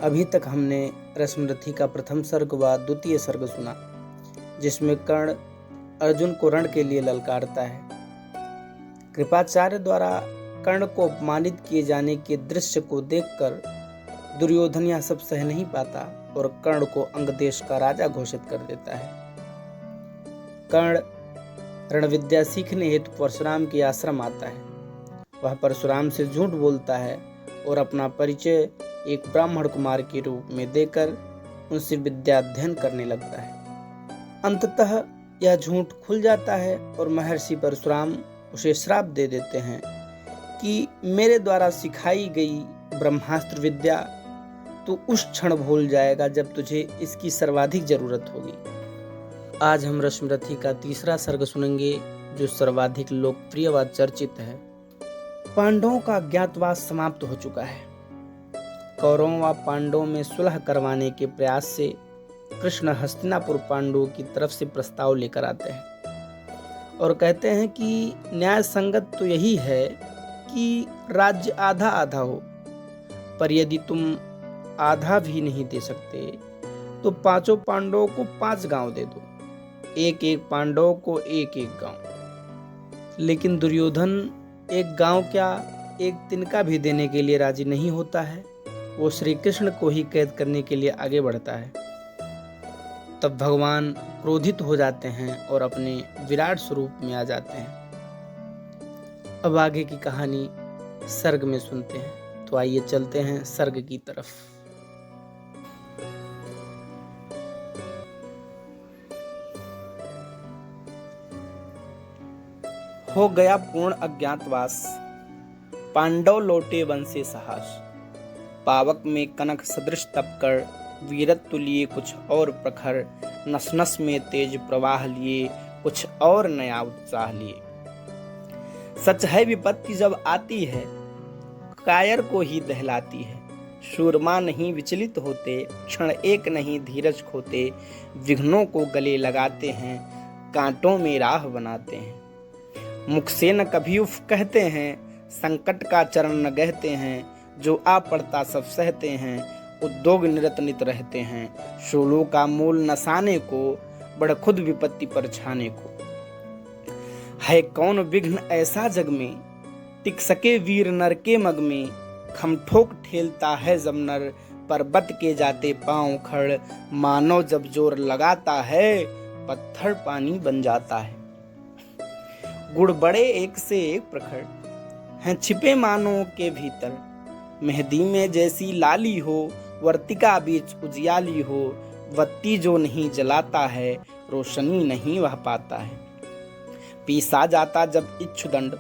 अभी तक हमने रश्मिरथी का प्रथम सर्ग व द्वितीय सर्ग सुना, जिसमें कर्ण अर्जुन को रण के लिए ललकारता है। कृपाचार्य द्वारा कर्ण को अपमानित किए जाने के दृश्य को देखकर दुर्योधन यह सब सह नहीं पाता और कर्ण को अंग देश का राजा घोषित कर देता है। कर्ण रण विद्या सीखने हेतु परशुराम के आश्रम आता है। वह परशुराम से झूठ बोलता है और अपना परिचय एक ब्राह्मण कुमार के रूप में देकर उनसे विद्या अध्ययन करने लगता है। अंततः यह झूठ खुल जाता है और महर्षि परशुराम उसे श्राप दे देते हैं कि मेरे द्वारा सिखाई गई ब्रह्मास्त्र विद्या तू उस क्षण भूल जाएगा जब तुझे इसकी सर्वाधिक जरूरत होगी। आज हम रश्मिरथी का तीसरा सर्ग सुनेंगे, जो सर्वाधिक लोकप्रिय व चर्चित है। पांडवों का अज्ञातवास समाप्त हो चुका है। कौरवों व पांडवों में सुलह करवाने के प्रयास से कृष्ण हस्तिनापुर पांडवों की तरफ से प्रस्ताव लेकर आते हैं और कहते हैं कि न्याय संगत तो यही है कि राज्य आधा आधा हो, पर यदि तुम आधा भी नहीं दे सकते तो पांचों पांडवों को 5 गांव दे दो, एक एक पांडव को एक एक गांव। लेकिन दुर्योधन एक गांव क्या, एक तिनका भी देने के लिए राजी नहीं होता है। वो श्री कृष्ण को ही कैद करने के लिए आगे बढ़ता है। तब भगवान क्रोधित हो जाते हैं और अपने विराट स्वरूप में आ जाते हैं। अब आगे की कहानी सर्ग में सुनते हैं, तो आइए चलते हैं सर्ग की तरफ। हो गया पूर्ण अज्ञातवास, पांडव लौटे वन से साहस। पावक में कनक सदृश तपकर, वीरत्व लिए कुछ और प्रखर। नस नस में तेज प्रवाह लिए, कुछ और नया उत्साह लिए। सच है विपत्ति जब आती है, कायर को ही दहलाती है। शूरमा नहीं विचलित होते, क्षण एक नहीं धीरज खोते। विघ्नों को गले लगाते हैं, कांटों में राह बनाते हैं। मुख से न कभी उफ कहते हैं, संकट का चरण न गहते हैं। जो आ पड़ता सब सहते हैं, उद्योग निरत नित रहते हैं। शूलों का मूल नसाने को, बढ़ खुद विपत्ति पर छाने को। है कौन विघ्न ऐसा जग में, टिक सके वीर नर के मग में। खम ठोक ठेलता है जब नर, पर्वत के जाते पांव खड़। मानो जब जोर लगाता है, पत्थर पानी बन जाता है। गुड़ बड़े एक से एक प्रखर, हैं छिपे मानो के भीतर। मेहंदी में जैसी लाली हो, वर्तिका बीच उजियाली हो। बत्ती जो नहीं जलाता है, रोशनी नहीं वह पाता है। पीसा जाता जब इच्छुदंड,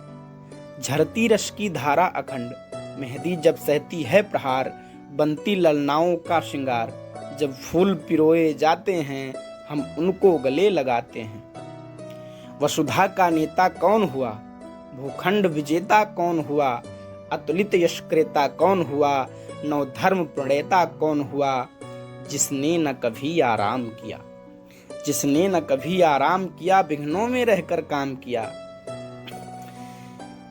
झरती रश की धारा अखंड। मेहंदी जब सहती है प्रहार, बनती ललनाओं का श्रृंगार। जब फूल पिरोए जाते हैं, हम उनको गले लगाते हैं। वसुधा का नेता कौन हुआ, भूखंड विजेता कौन हुआ। अतुलित यशक्रेता कौन हुआ, नवधर्म प्रणेता कौन हुआ। जिसने न कभी आराम किया, जिसने न कभी आराम किया। विघ्नों में रहकर काम किया।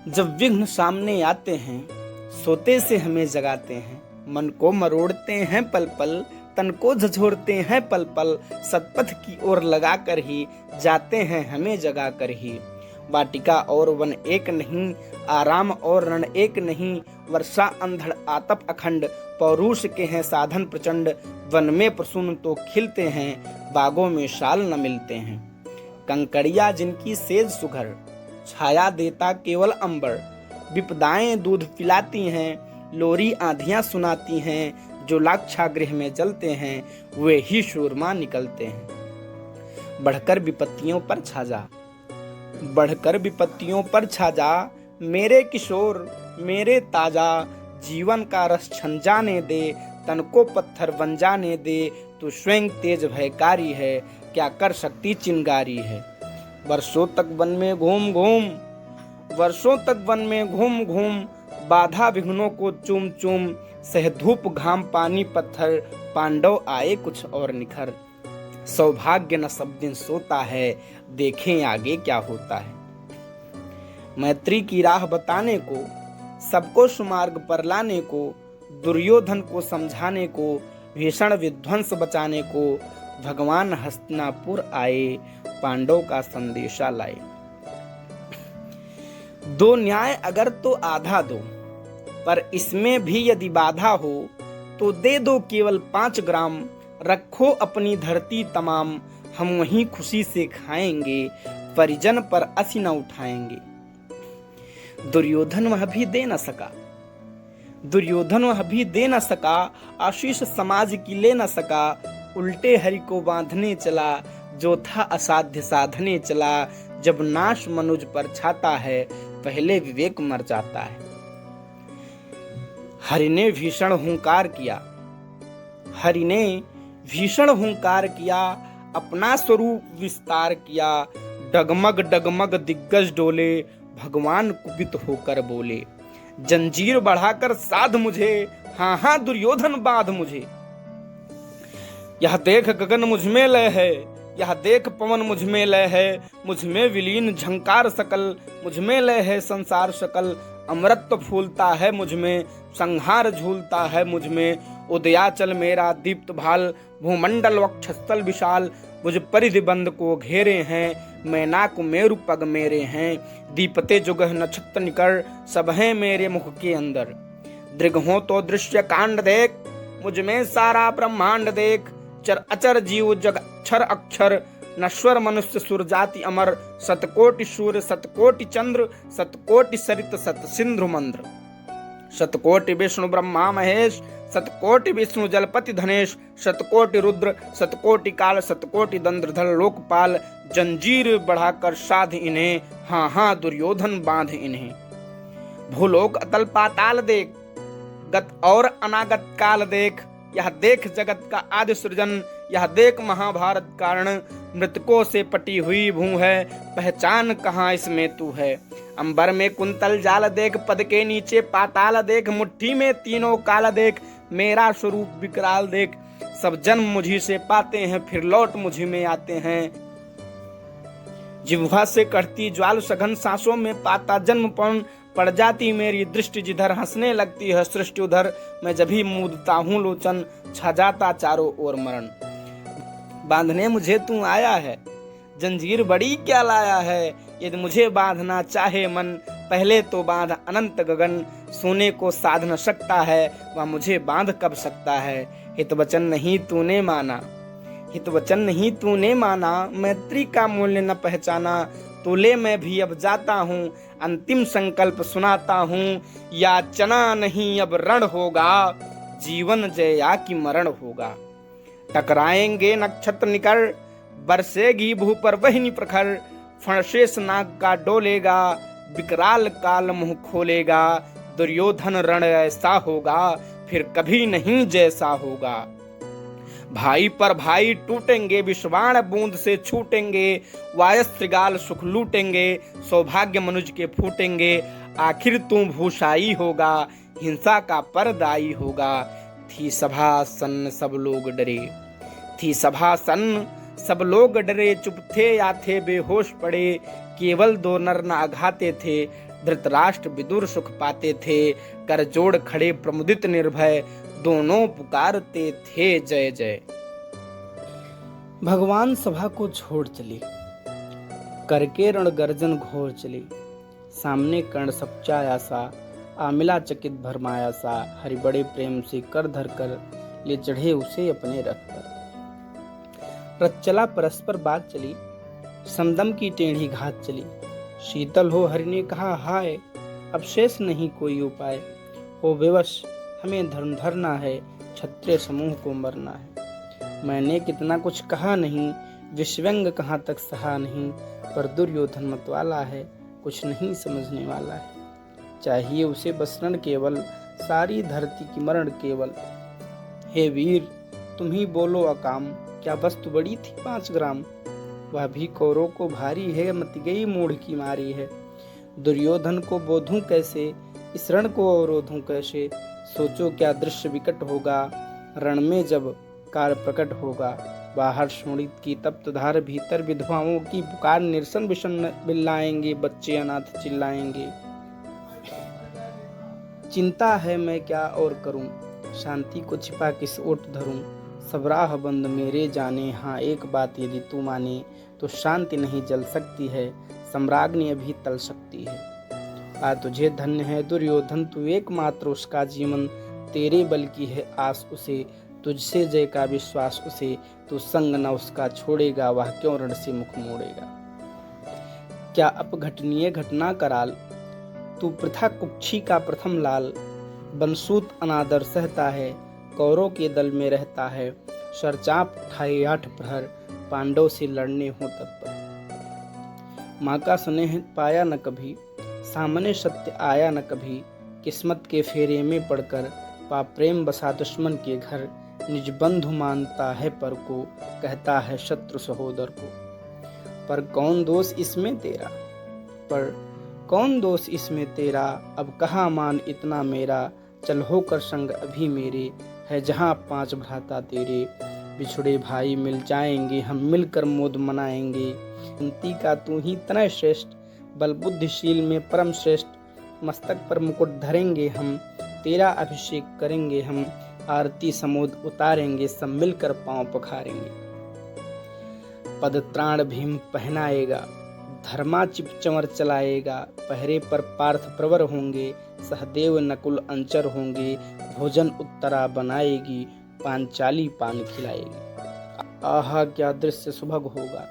जब विघ्न सामने आते हैं, सोते से हमें जगाते हैं। मन को मरोड़ते हैं पल पल, तन को झंझोड़ते हैं पल पल। सतपथ की ओर लगा कर ही, जाते हैं हमें जगा कर ही। वाटिका और वन एक नहीं, आराम और रण एक नहीं। वर्षा अंधड़ आतप अखंड, पौरुष के हैं साधन प्रचंड। वन में प्रसून तो खिलते हैं, बागों में शाल न मिलते हैं। कंकड़िया जिनकी सेज सुघर, छाया देता केवल अंबर। विपदाएं दूध पिलाती हैं, लोरी आंधियां सुनाती हैं। जो लाक्षागृह में जलते हैं, वे ही शूरमा निकलते हैं। बढ़कर विपत्तियों पर छा जा, बढ़कर विपत्तियों पर छा जा। मेरे किशोर मेरे ताजा, जीवन का रस छन जाने दे। तन को पत्थर बन जाने दे, तू स्वयं तेज भयकारी है। क्या कर सकती चिंगारी है। वर्षों तक वन में घूम घूम, वर्षों तक वन में घूम घूम। बाधा विघ्नों को चूम चूम, सह धूप घाम पानी पत्थर। पांडव आए कुछ और निखर, सौभाग्य न सब दिन सोता है। देखें आगे क्या होता है। मैत्री की राह बताने को, सबको सुमार्ग पर लाने को। दुर्योधन को समझाने को, भीषण विध्वंस बचाने को भगवान हस्तिनापुर आए, पांडव का संदेशा लाए। दो न्याय अगर तो आधा दो, पर इसमें भी यदि बाधा हो तो दे दो केवल 5 ग्राम। रखो अपनी धरती तमाम, हम वहीं खुशी से खाएंगे, परिजन पर असी न उठाएंगे। दुर्योधन वह भी दे न सका, दुर्योधन वह भी दे न सका, आशीष समाज की ले न सका। उल्टे हरि को बांधने चला, जो था असाध्य साधने चला। जब नाश मनुज पर छाता है, पहले विवेक मर जाता है। हरि ने भीषण हुंकार किया, हरि ने भीषण हुंकार किया, अपना स्वरूप विस्तार किया। डगमग डगमग दिग्गज डोले, भगवान कुपित होकर बोले। जंजीर बढ़ाकर साध मुझे, हाँ हाँ दुर्योधन बांध मुझे। यह देख गगन मुझ में लय है, यह देख पवन मुझ में लय है। मुझ में विलीन झंकार सकल, मुझ में लय है संसार सकल। अमृत फूलता है मुझ में, संहार झूलता है मुझ में। उदयाचल मेरा दीप्त भाल, भूमंडल वक्षस्थल विशाल। मुझ परिधि बंद को घेरे हैं, मैनाक मेरु पग मेरे हैं। दीपते जुगह नक्षत्र निकर, सब हैं मेरे मुख के अंदर। दृग हो तो दृश्य कांड देख, मुझ में सारा ब्रह्मांड देख। चर अचर जीव जग अक्षर अक्षर, नश्वर मनुष्य सुर जाति अमर। सतकोटि सूर्य सतकोटि चंद्र, सतकोटि सरित सत सिंधु मंद्र। शतकोटि विष्णु ब्रह्मा महेश, शतकोटि विष्णु जलपति धनेश। शतकोटि रुद्र शतकोटि काल, शतकोटि दंद्रधर लोकपाल। जंजीर बढ़ाकर साध इन्हें, हाँ हाँ दुर्योधन बांध इन्हें। भूलोक अतल पाताल देख, गत और अनागत काल देख। यह देख जगत का आदि सृजन, यह देख महाभारत कारण। मृतकों से पटी हुई भू है, पहचान कहाँ इसमें तू है। अंबर में कुंतल जाल देख, पद के नीचे पाताल देख। मुट्ठी में तीनों काल देख, मेरा स्वरूप विकराल देख। सब जन्म मुझी से पाते हैं, फिर लौट मुझी में आते हैं। जिह्वा से कढ़ती ज्वाल सघन, सांसों में पाता जन्म पौन। पड़ जाती मेरी दृष्टि जिधर, हंसने लगती है सृष्टि उधर। मैं जब भी मूदता हूँ लोचन, छा जाता चारों ओर मरण। बांधने मुझे तू आया है, जंजीर बड़ी क्या लाया है। यदि मुझे बांधना चाहे मन, पहले तो बांध अनंत गगन। सोने को साध न सकता है, वह मुझे बांध कब सकता है। हित वचन नहीं तूने माना, हित वचन नहीं तूने माना। मैत्री का मूल्य न पहचाना, तोले मैं भी अब जाता हूँ। अंतिम संकल्प सुनाता हूँ, याचना नहीं अब रण होगा। जीवन जया की मरण होगा। टकराएंगे नक्षत्र निकर, बरसेगी भू पर वहिनी प्रखर। फणशेष नाग का डोलेगा, विकराल काल मुंह खोलेगा। दुर्योधन रण ऐसा होगा, फिर कभी नहीं जैसा होगा। भाई पर भाई टूटेंगे, विषवाण बूंद से छूटेंगे। वायस्त्रिगाल सुख लूटेंगे, सौभाग्य मनुज के फूटेंगे। आखिर तू भूषाई होगा, हिंसा का परदाई होगा। थी सभा सन्न सब लोग डरे, थी सभा सन्न सब लोग डरे। चुप थे या थे बेहोश पड़े, केवल 2 नर न आघाते थे। धृतराष्ट्र विदुर सुख पाते थे, कर जोड़ खड़े प्रमुदित निर्भय। दोनों पुकारते थे जय जय। भगवान सभा को छोड़ चले, करके रण गर्जन घोर चले। सामने कर्ण सपचाया सा, आमिला चकित भरमाया सा। हरि बड़े प्रेम से कर धर कर, ले चढ़े उसे अपने रथ पर। रथ चला परस्पर बात चली, समदम की टेढ़ी घात चली। शीतल हो हरि ने कहा हाय, अब शेष नहीं कोई उपाय। हो विवश हमें धर्म धरना है, क्षत्रिय समूह को मरना है। मैंने कितना कुछ कहा नहीं, विश्वंग कहाँ तक सहा नहीं। पर दुर्योधन मतवाला है, कुछ नहीं समझने वाला है। चाहिए उसे बस रण केवल, सारी धरती की मरण केवल। हे वीर तुम ही बोलो अकाम, क्या वस्तु बड़ी थी 5 ग्राम। वह भी कौरों को भारी है, मत गई मूढ़ की मारी है। दुर्योधन को बोधूं कैसे, इस रण को अवरोधूं कैसे। सोचो क्या दृश्य विकट होगा, रण में जब काल प्रकट होगा। बाहर शोणित की तप्त धार, भीतर विधवाओं की पुकार। निरसन विषन्न बिल्लाएंगे, बच्चे अनाथ चिल्लाएंगे। चिंता है मैं क्या और करूं, शांति को छिपा किस ओट धरूं, सब राह बंद मेरे जाने। हाँ एक बात यदि तू माने, तो शांति नहीं जल सकती है, सम्राज्ञी अभी तल सकती है। आ तुझे धन्य है दुर्योधन, तू एकमात्र उसका जीवन, तेरे बल की है आस उसे, तुझसे जय का विश्वास उसे। तू संग न उसका छोड़ेगा, वह क्यों रण से मुख मोड़ेगा। क्या अपघटनीय घटना कराल, तू प्रथा कुक्षी का प्रथम लाल। बनसूत अनादर सहता है, कौरों के दल में रहता है। शरचाप उठाए 8 प्रहर, पांडव से लड़ने हो तत्पर। माँ का स्नेह पाया न कभी, सामने सत्य आया न कभी। किस्मत के फेरे में पड़कर, पा प्रेम बसा दुश्मन के घर। निज बंधु मानता है पर को, कहता है शत्रु सहोदर को। पर कौन दोष इसमें तेरा, पर कौन दोष इसमें तेरा। अब कहाँ मान इतना मेरा, चल होकर संग अभी मेरे। है जहाँ 5 भ्राता तेरे, बिछुड़े भाई मिल जाएंगे, हम मिलकर मोद मनाएंगे। कुंती का तू ही तनय श्रेष्ठ, बल बुद्धिशील में परम श्रेष्ठ। मस्तक पर मुकुट धरेंगे हम, तेरा अभिषेक करेंगे हम। आरती समोद उतारेंगे, सब मिलकर पांव पखारेंगे। पद त्राण भीम पहनाएगा, धर्मा चिप चंवर चलाएगा। पहरे पर पार्थ प्रवर होंगे, सहदेव नकुल अंचर होंगे। भोजन उत्तरा बनाएगी, पांचाली पान खिलाएगी। आहा क्या दृश्य सुभग होगा,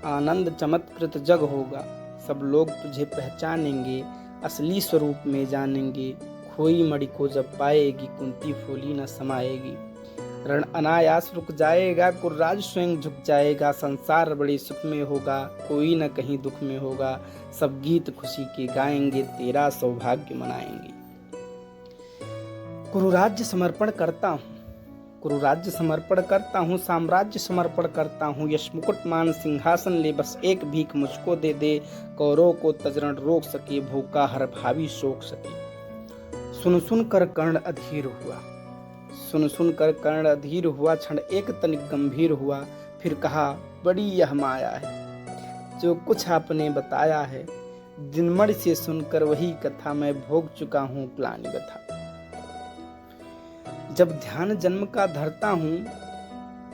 आनंद चमत्कृत जग होगा। सब लोग तुझे पहचानेंगे, असली स्वरूप में जानेंगे। खोई मणि को जब पाएगी, कुंती फूली न समाएगी। रण अनायास रुक जाएगा, कुर्राज स्वयं झुक जाएगा। संसार बड़े सुख में होगा, कोई न कहीं दुख में होगा। सब गीत खुशी के गाएंगे, तेरा सौभाग्य मनाएंगे। कुरुराज्य समर्पण करता हूँ, कुरुराज्य समर्पण करता हूँ। साम्राज्य समर्पण करता हूँ। यश मुकुट मान सिंहासन ले, बस एक भीख मुझको दे दे। कौरों को तजरण रोक सके, भूखा हर भावी शोक सके। सुन सुन कर कर्ण अधीर हुआ, सुन सुन कर कर्ण अधीर हुआ। क्षण एक तनिक गंभीर हुआ, फिर कहा बड़ी यह माया है, जो कुछ आपने बताया है। दिनमणि से सुनकर वही कथा, मैं भोग चुका हूँ ग्लानि व्यथा। जब ध्यान जन्म का धरता हूँ,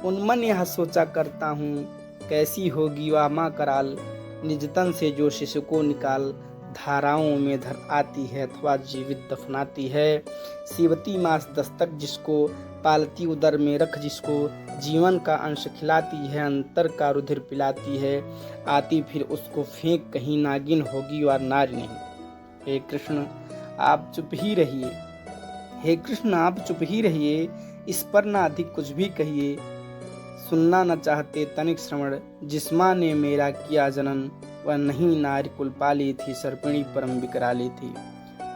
उन्मन यह सोचा करता हूँ। कैसी होगी वह माँ कराल, निज तन से जो शिशु को निकाल। धाराओं में धर आती है, अथवा जीवित दफनाती है। सीवती मास दस्तक जिसको, पालती उदर में रख जिसको। जीवन का अंश खिलाती है, अंतर का रुधिर पिलाती है। आती फिर उसको फेंक कहीं, नागिन होगी और नारी नहीं। हे कृष्ण आप चुप ही रहिए, हे कृष्ण आप चुप ही रहिए। इस पर ना अधिक कुछ भी कहिए। सुनना न चाहते तनिक श्रवण, जिस माँ ने मेरा किया जनन। वह नहीं नारी कुल पाली थी, सर्पिणी परम विकराली थी।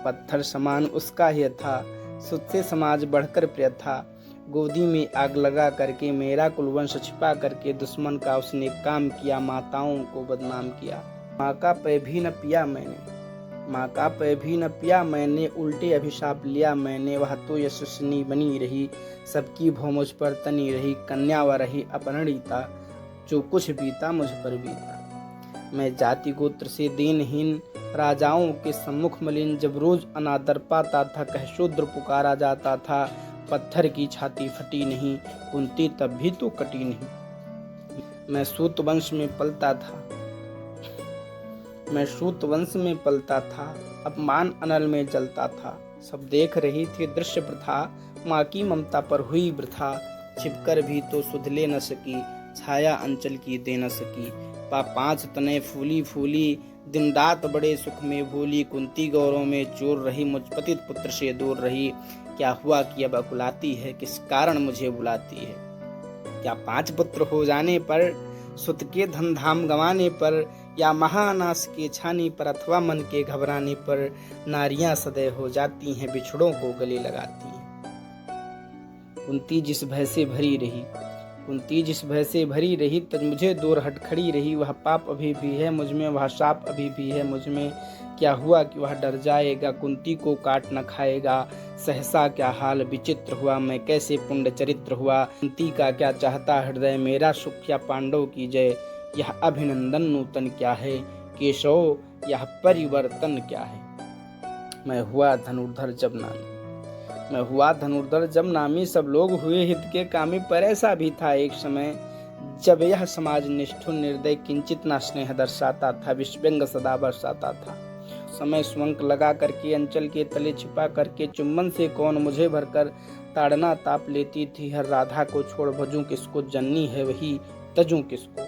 पत्थर समान उसका ही था, सुध से समाज बढ़कर प्रिय था। गोदी में आग लगा करके, मेरा कुलवंश छिपा करके। दुश्मन का उसने काम किया, माताओं को बदनाम किया। माँ का पेय भी न पिया मैंने, माँ का पेय भी न पिया मैंने। उल्टे अभिशाप लिया मैंने, वह तो यशस्विनी बनी रही। सबकी भौ मुझ पर तनी रही, कन्या व रही अपरिणीता। जो कुछ बीता मुझ पर बीता। मैं जाति गोत्र से दीनहीन, राजाओं के सम्मुख मलिन। जब रोज अनादर पाता था, कह शूद्र पुकारा जाता था। पत्थर की छाती फटी नहीं, कुंती तब भी तो कटी नहीं। मैं सूत वंश में पलता था, मैं सूत वंश में पलता था। अपमान अनल में जलता था। सब देख रही थी दृश्य प्रथा, माँ की ममता पर हुई वृथा। छिपकर भी तो सुध ले न सकी, छाया अंचल की दे न सकी। 5 तने फूली फूली, दिन रात बड़े सुख में भूली। कुंती गौरव में चोर रही, मुझ पतित पुत्र से दूर रही। क्या हुआ कि अब अकुलाती है, किस कारण मुझे बुलाती है। क्या 5 पुत्र हो जाने पर, सुत के धन धाम गंवाने पर। या महानाश के छाने पर, अथवा मन के घबराने पर। नारियां सदैव हो जाती हैं, बिछड़ों को गले लगाती हैं। कुंती जिस भय से भरी रही, कुंती जिस भय से भरी रही। तज मुझे दूर हट खड़ी रही। वह पाप अभी भी है मुझ में, वह शाप अभी भी है मुझ में। क्या हुआ कि वह डर जाएगा, कुंती को काट न खाएगा। सहसा क्या हाल विचित्र हुआ, मैं कैसे पुण्य चरित्र हुआ। कुंती का क्या चाहता हृदय, मेरा सुख या पांडव की जय। यह अभिनंदन नूतन क्या है, केशव यह परिवर्तन क्या है। मैं हुआ धनुर्धर जब नानी, मैं हुआ धनुर्धर जब नामी, सब लोग हुए हित के कामी। पर ऐसा भी था एक समय जब यह समाज निष्ठुर निर्दय, किंचित ना स्नेह दर्शाता था, विषव्यंग सदा बरसाता था। समय स्वंक लगा करके, अंचल के तले छिपा करके, चुम्बन से कौन मुझे भरकर ताड़ना ताप लेती थी। हर राधा को छोड़ भजूं किसको, जननी है वही तजूं किसको।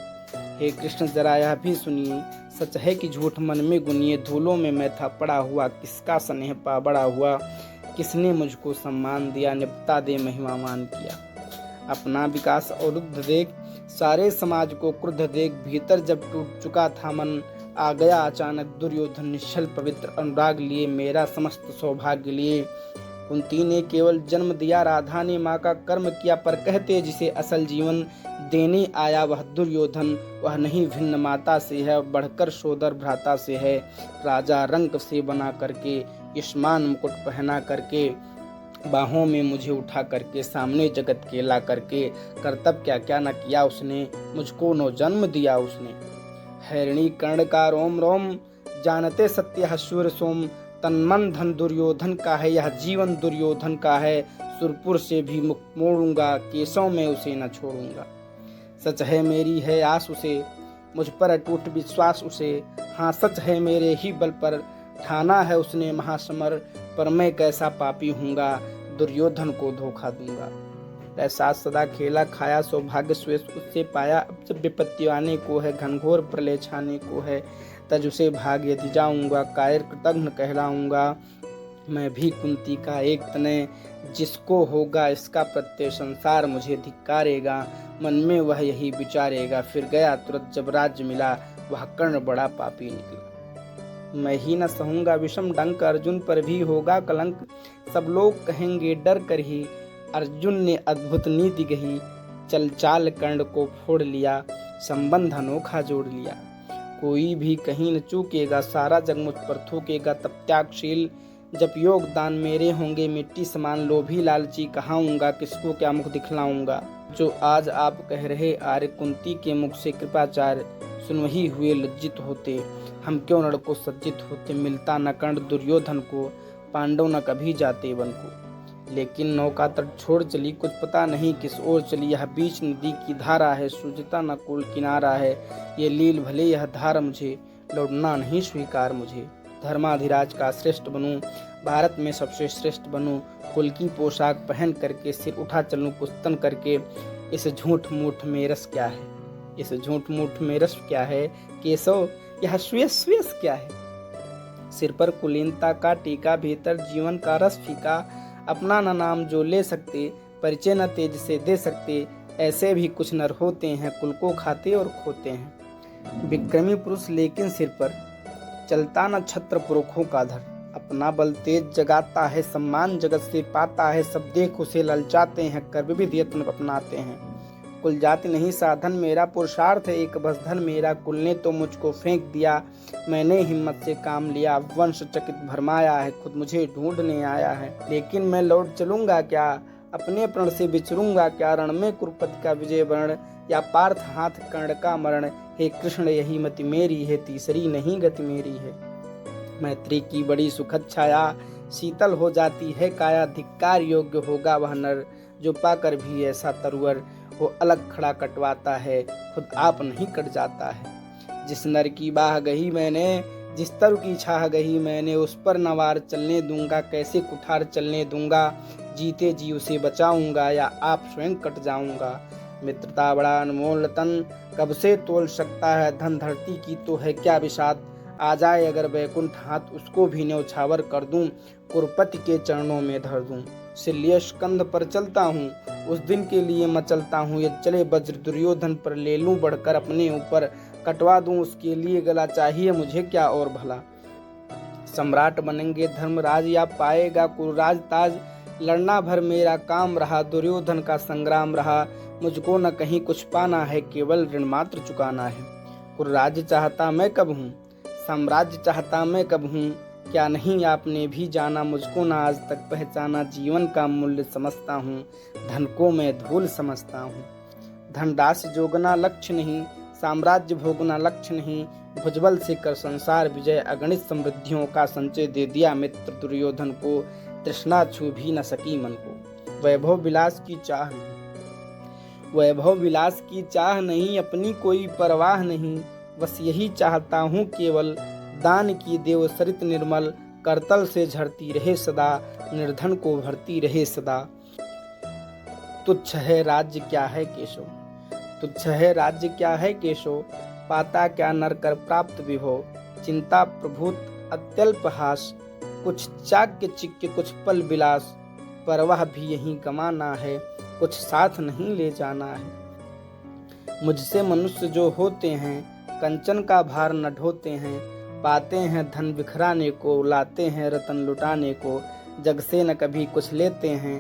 हे कृष्ण जरा यह भी सुनिए, सच है कि झूठ मन में गुनिए। धूलों में मैं था पड़ा हुआ, किसका स्नेह पा बड़ा हुआ। किसने मुझको सम्मान दिया, निपटा दे महिमामान किया। अपना विकास अवरुद्ध देख, सारे समाज को क्रुद्ध देख, भीतर जब टूट चुका था मन, आ गया अचानक दुर्योधन निश्चल पवित्र अनुराग लिए, मेरा समस्त सौभाग्य लिए। कुंती ने केवल जन्म दिया, राधा ने माँ का कर्म किया। पर कहते जिसे असल जीवन देने आया वह दुर्योधन, वह नहीं भिन्न माता से है, बढ़कर सोदर भ्राता से है। राजा रंग से बना करके, यशमान मुकुट पहना करके, बाहों में मुझे उठा करके, सामने जगत के ला करके, कर्तव्य क्या क्या न किया उसने, मुझको नो जन्म दिया उसने। हैरणी कर्ण का रोम रोम, जानते सत्य हसूर सोम। तन मन धन दुर्योधन का है, यह जीवन दुर्योधन का है। सुरपुर से भी मुख मोड़ूंगा, केशों में उसे न छोड़ूंगा। सच है मेरी है आस उसे, मुझ पर अटूट विश्वास उसे। हाँ सच है मेरे ही बल पर, ठाना है उसने महासमर। पर मैं कैसा पापी हूँगा, दुर्योधन को धोखा दूंगा। ऐसा सदा खेला खाया, सौभाग्य स्वेश उससे पाया। अब जब विपत्ति आने को है, घनघोर प्रलय छाने को है, तज उसे भाग यदि जाऊंगा, कायर कृतघ्न कहलाऊंगा। मैं भी कुंती का एक तनय, जिसको होगा इसका प्रत्यय, संसार मुझे धिक्कारेगा। मन में वह यही विचारेगा, फिर गया तुरंत जब राज्य मिला, वह कर्ण बड़ा पापी निकला। मैं ही न सहूंगा विषम डंक, अर्जुन पर भी होगा कलंक। सब लोग कहेंगे डर कर ही, अर्जुन ने अद्भुत नीति कही। चल चाल कर्ण को फोड़ लिया, संबंध अनोखा जोड़ लिया। कोई भी कहीं न चूकेगा, सारा जग मुझ पर थूकेगा। तब त्यागशील जब योगदान मेरे होंगे, मिट्टी समान लोभी लालची कहाऊंगा, किसको क्या मुख दिखलाऊंगा। जो आज आप कह रहे आर्य, कुंती के मुख से कृपाचार्य, सुन वही हुए लज्जित होते। हम क्यों नड़ को सज्जित होते, मिलता न कर्ण दुर्योधन को, पांडव न कभी जाते वन को। लेकिन नौका तट छोड़ चली, कुछ पता नहीं किस ओर चली। यह बीच नदी की धारा है, सूझता न कोई किनारा है। ये लील भले यह धार मुझे, लौटना नहीं स्वीकार मुझे। धर्माधिराज का श्रेष्ठ बनूं, भारत में सबसे श्रेष्ठ बनूं। कुल की पोशाक पहन करके, सिर उठा चलूं कुस्तन करके। इस झूठ मूठ में रस क्या है, इस झूठ मूठ में रस क्या है। केशव यह श्वेस श्वेस क्या है। सिर पर कुलीनता का टीका, भीतर जीवन का रस फीका। अपना न नाम जो ले सकते, परिचय न तेज से दे सकते। ऐसे भी कुछ नर होते हैं, कुल को खाते और खोते हैं। विक्रमी पुरुष लेकिन सिर पर चलता न छत्र पुरखों का धर। अपना बल तेज जगाता है, सम्मान जगत से पाता है। सब देख उसे ललचाते हैं, कर विविध यत्न अपनाते हैं। कुल जाति नहीं साधन मेरा, पुरुषार्थ है एक बस धन मेरा। कुल ने तो मुझको फेंक दिया, मैंने हिम्मत से काम लिया। वंश चकित भरमाया है, खुद मुझे ढूंढने आया है। लेकिन मैं लौट चलूंगा क्या, अपने प्रण से विचरूंगा क्या। रण में कुरुपति का विजय वर्ण, या पार्थ हाथ कर्ण का मरण। हे कृष्ण यही मति मेरी है, तीसरी नहीं गति मेरी है। मैत्री की बड़ी सुखद छाया, शीतल हो जाती है काया। धिक्कार योग्य होगा वह नर, जो पाकर भी ऐसा तरुवर। वो अलग खड़ा कटवाता है, खुद आप नहीं कट जाता है। जिस नर की बाह गही मैंने, जिस तरु की छाह गही मैंने, उस पर नवार चलने दूंगा, कैसे कुठार चलने दूंगा। जीते जी उसे बचाऊंगा, या आप स्वयं कट जाऊंगा। मित्रता बड़ा अनमोल रतन, कब से तोल सकता है धन। धरती की तो है क्या विषाद, आ जाए अगर वैकुंठ हाथ, उसको भी न्यौछावर कर दूं। कुरुपति के चरणों में धर दूं। सिल्लिय स्कंद पर चलता हूँ, उस दिन के लिए मचलता हूँ। यदि चले वज्र दुर्योधन पर, ले लूं बढ़कर अपने ऊपर। कटवा दूं उसके लिए गला, चाहिए मुझे क्या और भला। सम्राट बनेंगे धर्मराज, या पाएगा कुरुराज ताज। लड़ना भर मेरा काम रहा, दुर्योधन का संग्राम रहा। मुझको न कहीं कुछ पाना है, केवल ऋण मात्र चुकाना है। कुरुराज चाहता मैं कब हूँ, साम्राज्य चाहता मैं कब हूँ। क्या नहीं आपने भी जाना, मुझको ना आज तक पहचाना। जीवन का मूल्य समझता हूँ, धन को मैं धूल समझता हूँ। धन दास जोगना लक्ष्य नहीं, साम्राज्य भोगना लक्ष्य नहीं। भुजबल से कर संसार विजय, अगणित समृद्धियों का संचय दे दिया मित्र दुर्योधन को। तृष्णा छू भी न सकी मन को। वैभव विलास की चाह नहीं, वैभव विलास की चाह नहीं, अपनी कोई परवाह नहीं, बस यही चाहता हूँ केवल, दान की देव सरित निर्मल, करतल से झरती रहे सदा, निर्धन को भरती रहे सदा। तुच्छ है राज्य क्या है केशव, तुच्छ है राज्य क्या है केशव, पाता क्या नर कर प्राप्त विभो, चिंता प्रभुत अत्यल्प हास, कुछ चाक्य चिक्य कुछ पल विलास, परवाह भी यही गमाना है, कुछ साथ नहीं ले जाना है। मुझसे मनुष्य जो होते हैं, कंचन का भार न ढोते हैं, पाते हैं धन बिखराने को, लाते हैं रतन लुटाने को, जग से न कभी कुछ लेते हैं,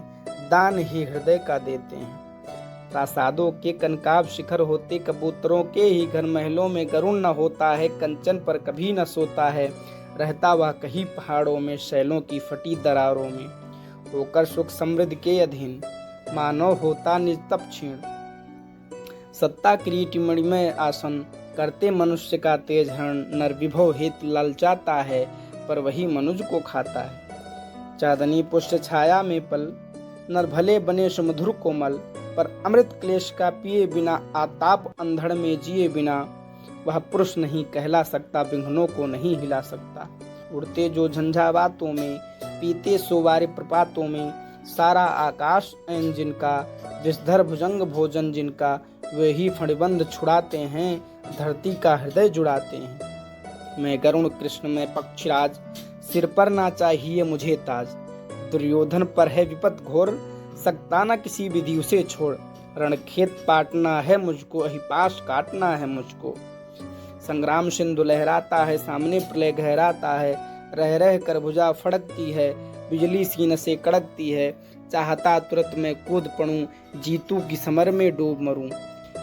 दान ही हृदय का देते हैं। प्रासादों के कनकाब शिखर होते, कबूतरों के ही घर महलों में गरुण न होता है, कंचन पर कभी न सोता है, रहता वह कहीं पहाड़ों में, शैलों की फटी दरारों में, होकर सुख समृद्धि के अधीन, मानव होता निस्तप क्षीण। सत्ता किरीट मणिमय आसन, करते मनुष्य का तेज हरण, नर विभव हेतु ललचाता है, पर वही मनुज को खाता है। चांदनी पुष्ट छाया में पल, नर भले बने सुमधुर कोमल, पर अमृत क्लेश का पिए बिना, आताप अंधड़ में जिए बिना, वह पुरुष नहीं कहला सकता, विघ्नों को नहीं हिला सकता। उड़ते जो झंझावातों में, पीते सोवारे प्रपातों में, सारा आकाश ऐन जिनका, विषधर भुजंग भोजन जिनका, वे ही फणिबंध छुड़ाते हैं, धरती का हृदय जुड़ाते हैं। मैं गरुण कृष्ण में पक्षीराज, सिर पर ना चाहिए मुझे ताज, दुर्योधन पर है विपत घोर, सकता ना किसी विधि उसे छोड़, रणखेत पाटना है मुझको, अहिपाश काटना है मुझको। संग्राम सिंधु लहराता है, सामने प्रलय गहराता है, रह रह कर भुजा फड़कती है, बिजली सीने से कड़कती है, चाहता तुरंत मैं कूद पड़ूं, जीतू की समर में डूब मरूं।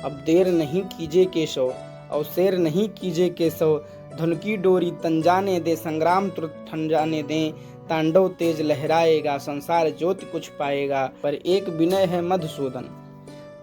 अब देर नहीं कीजिए केशव, अवसेर नहीं कीजिए केशव, धुन की डोरी तन जाने दे, संग्राम तुरंत ठन जाने दें, तांडव तेज लहराएगा, संसार ज्योति कुछ पाएगा। पर एक विनय है मधुसूदन,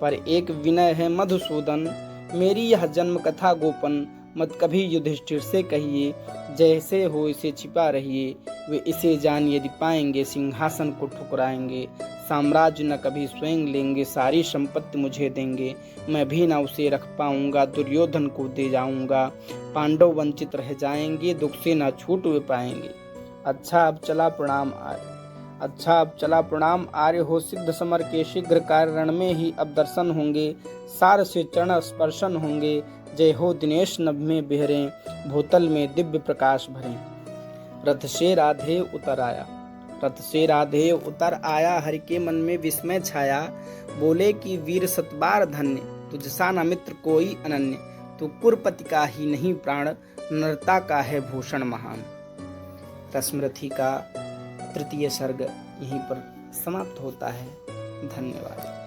पर एक विनय है मधुसूदन, मेरी यह जन्म कथा गोपन, मत कभी युधिष्ठिर से कहिए, जैसे हो इसे छिपा रहिए, वे इसे जान यदि पाएंगे, सिंहासन को ठुकराएंगे, साम्राज्य न कभी स्वयं लेंगे, सारी संपत्ति मुझे देंगे, मैं भी न उसे रख पाऊंगा, दुर्योधन को दे जाऊंगा, पांडव वंचित रह जाएंगे, दुख से न छूट वे पाएंगे। अच्छा अब चला प्रणाम आर्य, अच्छा अब चला प्रणाम आर्य, हो सिद्ध समर के शीघ्र कार्य, रण में ही अब दर्शन होंगे, सार से चरण स्पर्शन होंगे, जय हो दिनेश नभ में बिहरे, भूतल में दिव्य प्रकाश भरे। रथ से राधे उतर आया, रथ से राधे उतर आया, हरि के मन में विस्मय छाया, बोले कि वीर सतबार धन्य, तुझसा न मित्र कोई अनन्य, तू कुरपति का ही नहीं प्राण, नरता का है भूषण महान। स्मृति का तृतीय सर्ग यहीं पर समाप्त होता है। धन्यवाद।